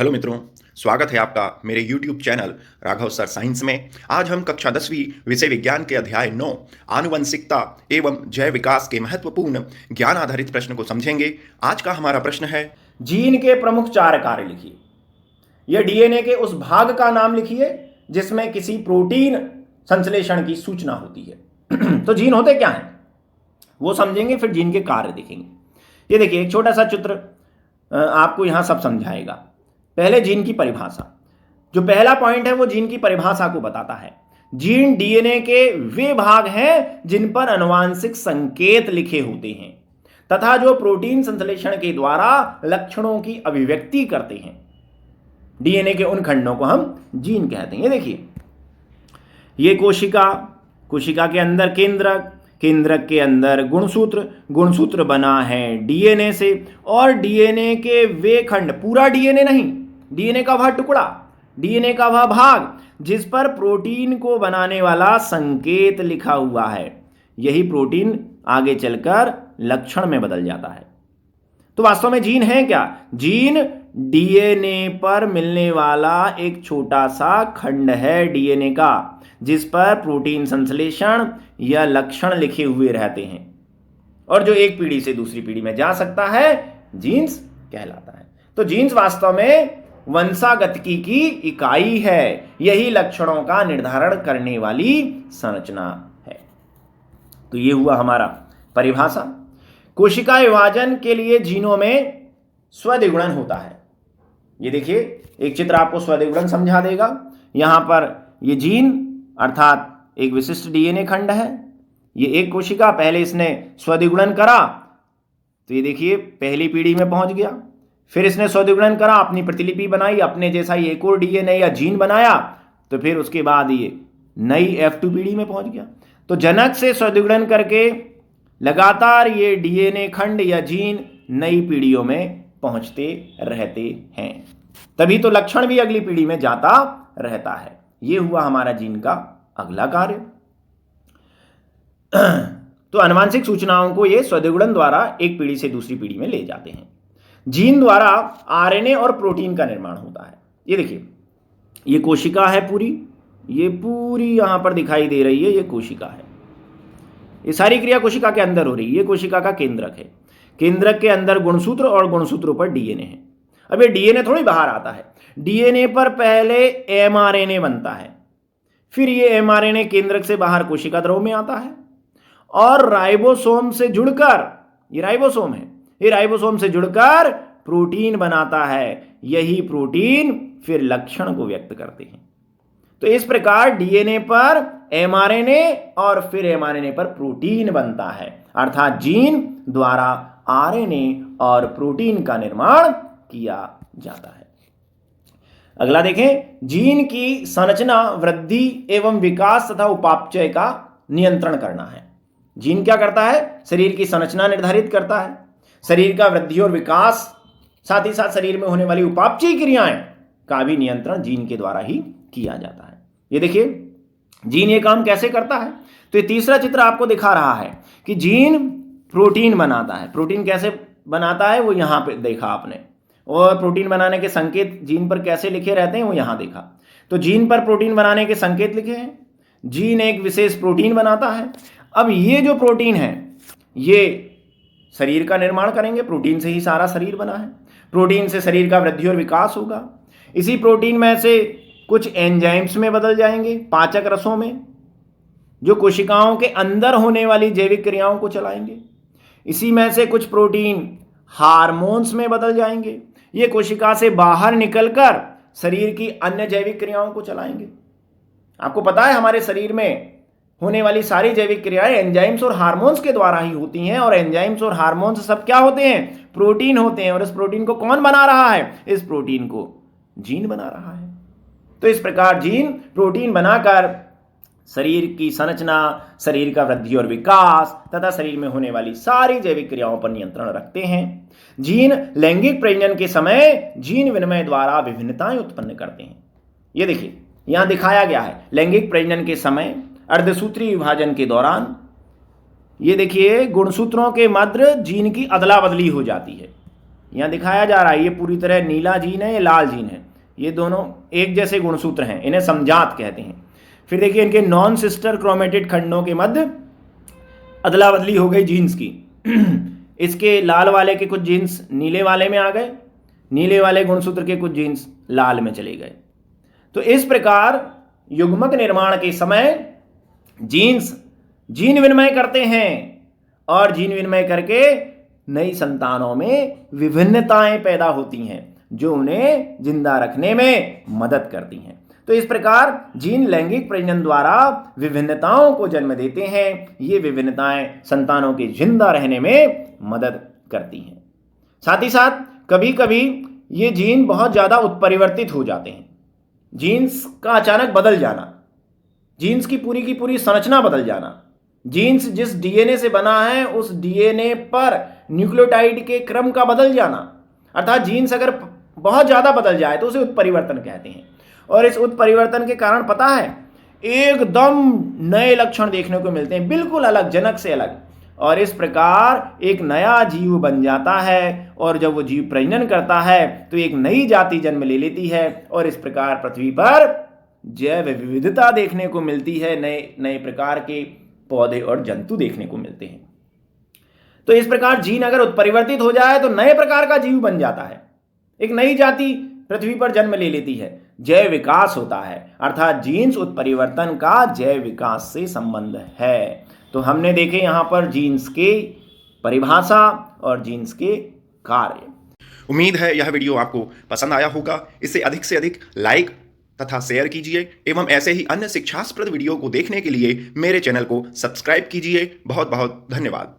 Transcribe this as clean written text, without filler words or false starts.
Hello मित्रों, स्वागत है आपका मेरे YouTube channel Raghav sir science में। आज हम कक्षा 10वीं विषय विज्ञान के अध्याय 9 आनुवंशिकता एवं जैव विकास के महत्वपूर्ण ज्ञान आधारित प्रश्न को समझेंगे। आज का हमारा प्रश्न है, जीन के प्रमुख 4 कार्य लिखिए। यह डीएनए के उस भाग का नाम लिखिए जिसमें किसी प्रोटीन संश्लेषण की सूचना होती है। तो जीन होते क्या हैं वो समझेंगे, फिर जीन के कार्य देखेंगे। ये देखिए, एक छोटा सा चित्र आपको यहां सब समझाएगा। पहले जीन की परिभाषा, जो पहला पॉइंट है वो जीन की परिभाषा को बताता है। जीन डीएनए के वे भाग हैं जिन पर आनुवांशिक संकेत लिखे होते हैं तथा जो प्रोटीन संश्लेषण के द्वारा लक्षणों की अभिव्यक्ति करते हैं। डीएनए के उन खंडों को हम जीन कहते हैं। ये देखिए, ये कोशिका के अंदर केंद्रक के अंदर गुणसूत्र बना है डीएनए से, और डीएनए के वे खंड, पूरा डीएनए नहीं, डीएनए का वह टुकड़ा, डीएनए का वह भाग जिस पर प्रोटीन को बनाने वाला संकेत लिखा हुआ है, यही प्रोटीन आगे चलकर लक्षण में बदल जाता है। तो वास्तव में जीन है क्या? जीन डीएनए पर मिलने वाला एक छोटा सा खंड है डीएनए का, जिस पर प्रोटीन संश्लेषण या लक्षण लिखे हुए रहते हैं और जो एक पीढ़ी से दूसरी पीढ़ी में जा सकता है, जीन्स कहलाता है। तो जीन्स वास्तव में वंशागतिकी की इकाई है, यही लक्षणों का निर्धारण करने वाली संरचना है। तो ये हुआ हमारा परिभाषा। कोशिका विभाजन के लिए जीनों में स्वद्विगुणन होता है। ये देखिए, एक चित्र आपको स्वद्विगुणन समझा देगा। यहां पर ये जीन अर्थात एक विशिष्ट डीएनए खंड है। ये एक कोशिका, पहले इसने स्वद्विगुणन करा तो ये देखिए पहली पीढ़ी में पहुंच गया। फिर इसने स्वद्विगुणन करा, अपनी प्रतिलिपि बनाई, अपने जैसा ही एक और डीएनए या जीन बनाया, तो फिर उसके बाद ये नई F2 पीढ़ी में पहुंच गया। तो जनक से स्वद्विगुणन करके लगातार ये डीएनए खंड या जीन नई पीढ़ियों में पहुंचते रहते हैं, तभी तो लक्षण भी अगली पीढ़ी में जाता रहता है। ये हुआ हमारा जीन का अगला कार्य। तो आनुवंशिक सूचनाओं को ये स्वद्विगुणन द्वारा एक पीढ़ी से दूसरी पीढ़ी में ले जाते हैं। जीन द्वारा आरएनए और प्रोटीन का निर्माण होता है। ये देखिए, ये कोशिका है पूरी, ये पूरी यहां पर दिखाई दे रही है, ये कोशिका है। ये सारी क्रिया कोशिका के अंदर हो रही है। ये कोशिका का केंद्रक है। केंद्रक के अंदर गुणसूत्र और गुणसूत्रों पर डीएनए है। अब ये डीएनए थोड़ी बाहर आता है। डीएनए पर पहले एमआरएनए बनता है, फिर ये एमआरएनए केंद्रक से बाहर कोशिका द्रव में आता है और राइबोसोम से जुड़कर, ये राइबोसोम है, ये राइबोसोम से जुड़कर प्रोटीन बनाता है। यही प्रोटीन फिर लक्षण को व्यक्त करते हैं। तो इस प्रकार डीएनए पर एमआरएनए और फिर एमआरएनए पर प्रोटीन बनता है, अर्थात जीन द्वारा आरएनए और प्रोटीन का निर्माण किया जाता है। अगला देखें, जीन की संरचना, वृद्धि एवं विकास तथा उपापचय का नियंत्रण करना है। जीन क्या करता है? शरीर की संरचना निर्धारित करता है, शरीर का वृद्धि और विकास, साथ ही साथ शरीर में होने वाली उपापचयी क्रियाएं का भी नियंत्रण जीन के द्वारा ही किया जाता है। ये देखिए, जीन ये काम कैसे करता है। तो ये तीसरा चित्र आपको दिखा रहा है कि जीन प्रोटीन बनाता है। प्रोटीन कैसे बनाता है वो यहां पे देखा आपने, और प्रोटीन बनाने के संकेत जीन पर कैसे लिखे रहते हैं वो यहां देखा। तो जीन पर प्रोटीन बनाने के संकेत लिखे हैं। जीन एक विशेष प्रोटीन बनाता है। अब ये जो प्रोटीन है ये शरीर का निर्माण करेंगे। प्रोटीन से ही सारा शरीर बना है। प्रोटीन से शरीर का वृद्धि और विकास होगा। इसी प्रोटीन में से कुछ एंजाइम्स में बदल जाएंगे, पाचक रसों में, जो कोशिकाओं के अंदर होने वाली जैविक क्रियाओं को चलाएंगे। इसी में से कुछ प्रोटीन हार्मोन्स में बदल जाएंगे। ये कोशिका से बाहर निकलकर शरीर की अन्य जैविक क्रियाओं को चलाएंगे। आपको पता है, हमारे शरीर में होने वाली सारी जैविक क्रियाएं एंजाइम्स और हार्मोन्स के द्वारा ही होती हैं, और एंजाइम्स और हार्मोन्स सब क्या होते हैं? प्रोटीन होते हैं। और इस प्रोटीन को कौन बना रहा है? इस प्रोटीन को जीन बना रहा है। तो इस प्रकार जीन प्रोटीन बनाकर शरीर की संरचना, शरीर का वृद्धि और विकास तथा शरीर में होने वाली सारी जैविक क्रियाओं पर नियंत्रण रखते हैं। जीन लैंगिक प्रजनन के समय जीन विनिमय द्वारा विभिन्नताएं उत्पन्न करते हैं। ये देखिए, यहां दिखाया गया है लैंगिक प्रजनन के समय, अर्धसूत्री विभाजन के दौरान। ये देखिए, गुणसूत्रों के मध्य जीन की अदला बदली हो जाती है। यहाँ दिखाया जा रहा है, ये पूरी तरह नीला जीन है, ये लाल जीन है, ये दोनों एक जैसे गुणसूत्र हैं, इन्हें समजात कहते हैं। फिर देखिए इनके नॉन सिस्टर क्रोमेटिड खंडों के मध्य अदला बदली हो गई जीन्स की। इसके लाल वाले के कुछ जीन्स नीले वाले में आ गए, नीले वाले गुणसूत्र के कुछ जीन्स लाल में चले गए। तो इस प्रकार युग्मक निर्माण के समय जीन्स जीन विनिमय करते हैं और जीन विनिमय करके नई संतानों में विभिन्नताएं पैदा होती हैं जो उन्हें जिंदा रखने में मदद करती हैं। तो इस प्रकार जीन लैंगिक प्रजनन द्वारा विभिन्नताओं को जन्म देते हैं। ये विभिन्नताएं संतानों के जिंदा रहने में मदद करती हैं। साथ ही साथ कभी कभी ये जीन बहुत ज़्यादा उत्परिवर्तित हो जाते हैं। जीन्स का अचानक बदल जाना, जीन्स की पूरी संरचना बदल जाना, जीन्स जिस डीएनए से बना है उस डीएनए पर न्यूक्लियोटाइड के क्रम का बदल जाना, अर्थात जीन्स अगर बहुत ज़्यादा बदल जाए तो उसे उत्परिवर्तन कहते हैं। और इस उत्परिवर्तन के कारण पता है एकदम नए लक्षण देखने को मिलते हैं, बिल्कुल अलग, जनक से अलग। और इस प्रकार एक नया जीव बन जाता है और जब वो जीव प्रजनन करता है तो एक नई जाति जन्म ले लेती है और इस प्रकार पृथ्वी पर जैव विविधता देखने को मिलती है, नए नए प्रकार के पौधे और जंतु देखने को मिलते हैं। तो इस प्रकार जीन अगर उत्परिवर्तित हो जाए तो नए प्रकार का जीव बन जाता है, एक नई जाति पृथ्वी पर जन्म ले लेती है, जैव विकास होता है। अर्थात जीन्स उत्परिवर्तन का जैव विकास से संबंध है। तो हमने देखे यहाँ पर जीन्स के परिभाषा और जीन्स के कार्य। उम्मीद है यह वीडियो आपको पसंद आया होगा। इसे अधिक से अधिक लाइक तथा शेयर कीजिए एवं ऐसे ही अन्य शिक्षास्पद वीडियो को देखने के लिए मेरे चैनल को सब्सक्राइब कीजिए। बहुत बहुत धन्यवाद।